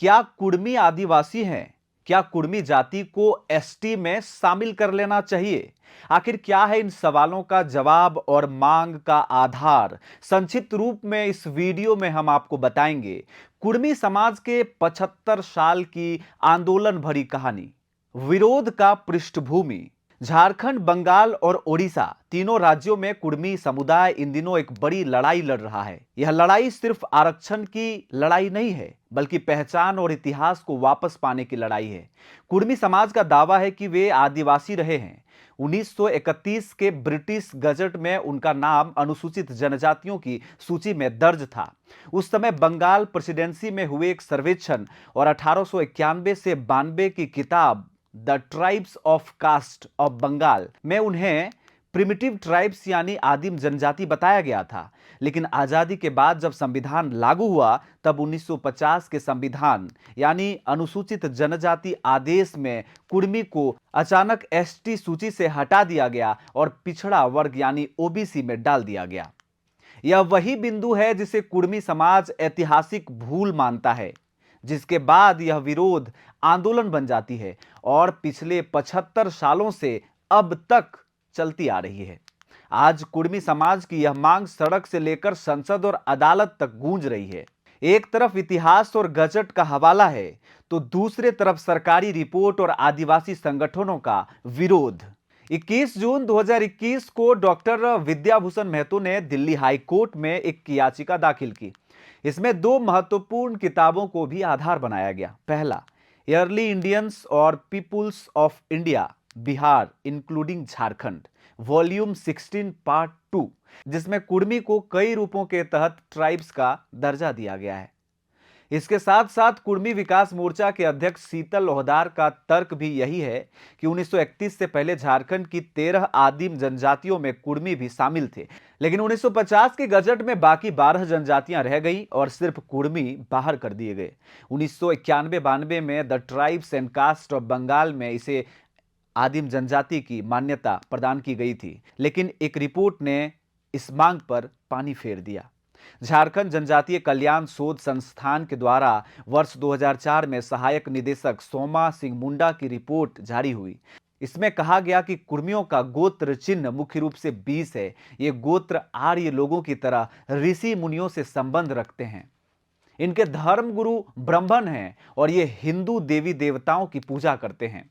क्या कुर्मी आदिवासी हैं? क्या कुर्मी जाति को एसटी में शामिल कर लेना चाहिए? आखिर क्या है इन सवालों का जवाब और मांग का आधार? संक्षिप्त रूप में इस वीडियो में हम आपको बताएंगे कुर्मी समाज के 75 साल की आंदोलन भरी कहानी, विरोध का पृष्ठभूमि। झारखंड, बंगाल और ओडिशा तीनों राज्यों में कुर्मी समुदाय इन दिनों एक बड़ी लड़ाई लड़ रहा है। यह लड़ाई सिर्फ आरक्षण की लड़ाई नहीं है, बल्कि पहचान और इतिहास को वापस पाने की लड़ाई है। कुर्मी समाज का दावा है कि वे आदिवासी रहे हैं। 1931 के ब्रिटिश गजट में उनका नाम अनुसूचित जनजातियों की सूची में दर्ज था। उस समय बंगाल प्रेसिडेंसी में हुए एक सर्वेक्षण और 1891 से 92 की किताब the tribes of caste of Bengal में उन्हें प्रिमिटिव ट्राइब्स यानी आदिम जनजाति बताया गया था। लेकिन आजादी के बाद जब संविधान लागू हुआ तब 1950 के संविधान यानी अनुसूचित जनजाति आदेश में कुर्मी को अचानक एसटी सूची से हटा दिया गया और पिछड़ा वर्ग यानी ओबीसी में डाल दिया गया। यह वही बिंदु है जिसे कुर्मी समाज ऐतिहासिक भूल मानता है, जिसके बाद यह विरोध आंदोलन बन जाती है और पिछले 75 सालों से अब तक चलती आ रही है। आज कुर्मी समाज की यह मांग सड़क से लेकर संसद और अदालत तक गूंज रही है। एक तरफ इतिहास और गजट का हवाला है, तो दूसरे तरफ सरकारी रिपोर्ट और आदिवासी संगठनों का विरोध। 21 जून 2021 को डॉक्टर विद्याभूषण महतो ने दिल्ली हाई कोर्ट में एक याचिका दाखिल की। इसमें दो महत्वपूर्ण किताबों को भी आधार बनाया गया। पहला, अर्ली इंडियंस और peoples of India Bihar including Jharkhand, volume 16 part 2, जिसमें कुर्मी को कई रूपों के तहत ट्राइब्स का दर्जा दिया गया है। इसके साथ साथ कुर्मी विकास मोर्चा के अध्यक्ष शीतल लोहदार का तर्क भी यही है कि 1931 से पहले झारखंड की 13 आदिम जनजातियों में कुर्मी भी शामिल थे, लेकिन 1950 के गजट में बाकी 12 जनजातियां रह गई और सिर्फ कुर्मी बाहर कर दिए गए। 1991-92 में the tribes and caste of Bengal में इसे आदिम जनजाति की मान्यता प्रदान की गई थी, लेकिन एक रिपोर्ट ने इस मांग पर पानी फेर दिया। झारखंड जनजातीय कल्याण शोध संस्थान के द्वारा वर्ष 2004 में सहायक निदेशक सोमा सिंह मुंडा की रिपोर्ट जारी हुई। इसमें कहा गया कि कुर्मियों का गोत्र चिन्ह मुख्य रूप से 20 है। ये गोत्र आर्य लोगों की तरह ऋषि मुनियों से संबंध रखते हैं। इनके धर्म गुरु ब्राह्मण हैं और ये हिंदू देवी देवताओं की पूजा करते हैं।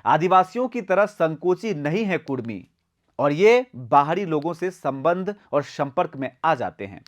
आदिवासियों की तरह संकोची नहीं है कुर्मी और ये बाहरी लोगों से संबंध और संपर्क में आ जाते हैं।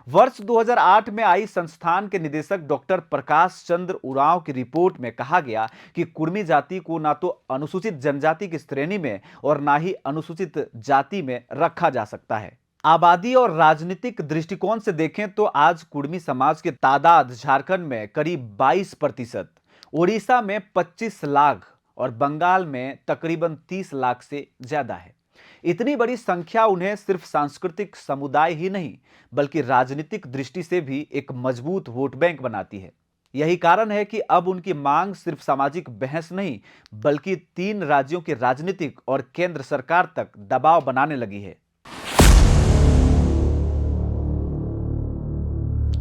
वर्ष 2008 में आई संस्थान के निदेशक डॉक्टर प्रकाश चंद्र उरांव की रिपोर्ट में कहा गया कि कुर्मी जाति को ना तो अनुसूचित जनजाति की श्रेणी में और ना ही अनुसूचित जाति में रखा जा सकता है। आबादी और राजनीतिक दृष्टिकोण से देखें तो आज कुर्मी समाज की तादाद झारखंड में करीब 22%, ओडिशा में 25 लाख और बंगाल में तकरीबन 30 लाख से ज्यादा है। इतनी बड़ी संख्या उन्हें सिर्फ सांस्कृतिक समुदाय ही नहीं बल्कि राजनीतिक दृष्टि से भी एक मजबूत वोट बैंक बनाती है। यही कारण है कि अब उनकी मांग सिर्फ सामाजिक बहस नहीं बल्कि 3 राज्यों की राजनीतिक और केंद्र सरकार तक दबाव बनाने लगी है।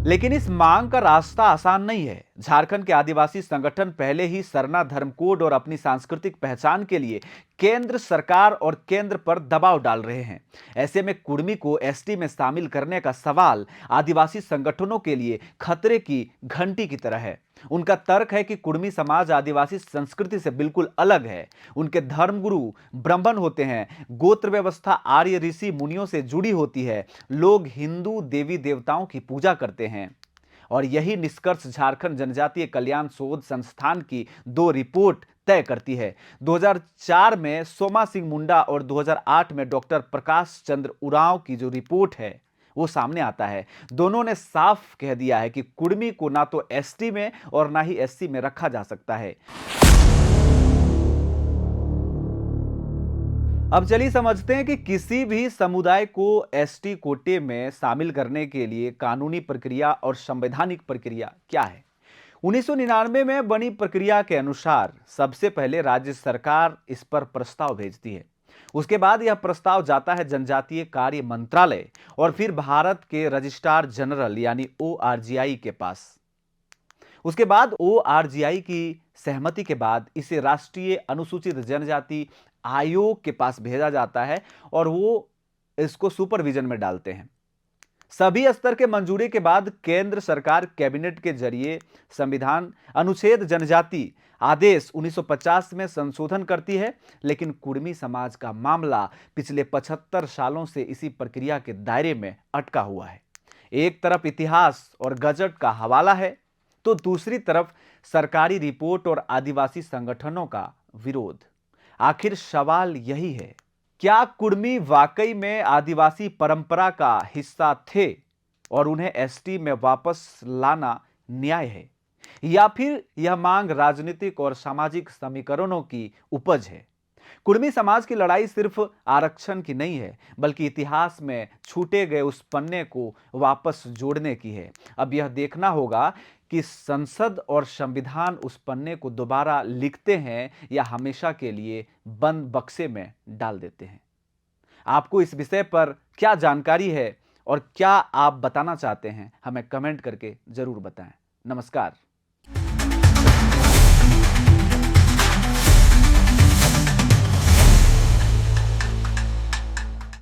लेकिन इस मांग का रास्ता आसान नहीं है। झारखंड के आदिवासी संगठन पहले ही सरना धर्म कोड और अपनी सांस्कृतिक पहचान के लिए केंद्र सरकार और केंद्र पर दबाव डाल रहे हैं। ऐसे में कुर्मी को एसटी में शामिल करने का सवाल आदिवासी संगठनों के लिए खतरे की घंटी की तरह है। उनका तर्क है कि कुर्मी समाज आदिवासी संस्कृति से बिल्कुल अलग है। उनके धर्मगुरु ब्राह्मण होते हैं, गोत्र व्यवस्था आर्य ऋषि मुनियों से जुड़ी होती है, लोग हिंदू देवी देवताओं की पूजा करते हैं। और यही निष्कर्ष झारखंड जनजातीय कल्याण शोध संस्थान की 2 रिपोर्ट तय करती है। 2004 में सोमा सिंह मुंडा और 2008 में डॉक्टर प्रकाश चंद्र उरांव की जो रिपोर्ट है वो सामने आता है। दोनों ने साफ कह दिया है कि कुर्मी को ना तो एसटी में और ना ही एससी में रखा जा सकता है। अब चलिए समझते हैं कि किसी भी समुदाय को एसटी कोटे में शामिल करने के लिए कानूनी प्रक्रिया और संवैधानिक प्रक्रिया क्या है। 1999 में बनी प्रक्रिया के अनुसार सबसे पहले राज्य सरकार इस पर प्रस्ताव भेजती है। उसके बाद यह प्रस्ताव जाता है जनजातीय कार्य मंत्रालय और फिर भारत के रजिस्ट्रार जनरल यानी ओआरजीआई के पास। उसके बाद ORGI की सहमति के बाद इसे राष्ट्रीय अनुसूचित जनजाति आयोग के पास भेजा जाता है और वो इसको सुपरविजन में डालते हैं। सभी स्तर के मंजूरी के बाद केंद्र सरकार कैबिनेट के जरिए संविधान अनुच्छेद जनजाति आदेश 1950 में संशोधन करती है, लेकिन कुर्मी समाज का मामला पिछले 75 सालों से इसी प्रक्रिया के दायरे में अटका हुआ है। एक तरफ इतिहास और गजट का हवाला है, तो दूसरी तरफ सरकारी रिपोर्ट और आदिवासी संगठनों का विरोध। आखिर सवाल यही है, क्या कुर्मी वाकई में आदिवासी परंपरा का हिस्सा थे और उन्हें एसटी में वापस लाना न्याय है, या फिर यह मांग राजनीतिक और सामाजिक समीकरणों की उपज है? कुर्मी समाज की लड़ाई सिर्फ आरक्षण की नहीं है, बल्कि इतिहास में छूटे गए उस पन्ने को वापस जोड़ने की है। अब यह देखना होगा कि संसद और संविधान उस पन्ने को दोबारा लिखते हैं या हमेशा के लिए बंद बक्से में डाल देते हैं। आपको इस विषय पर क्या जानकारी है और क्या आप बताना चाहते हैं, हमें कमेंट करके जरूर बताएं। नमस्कार।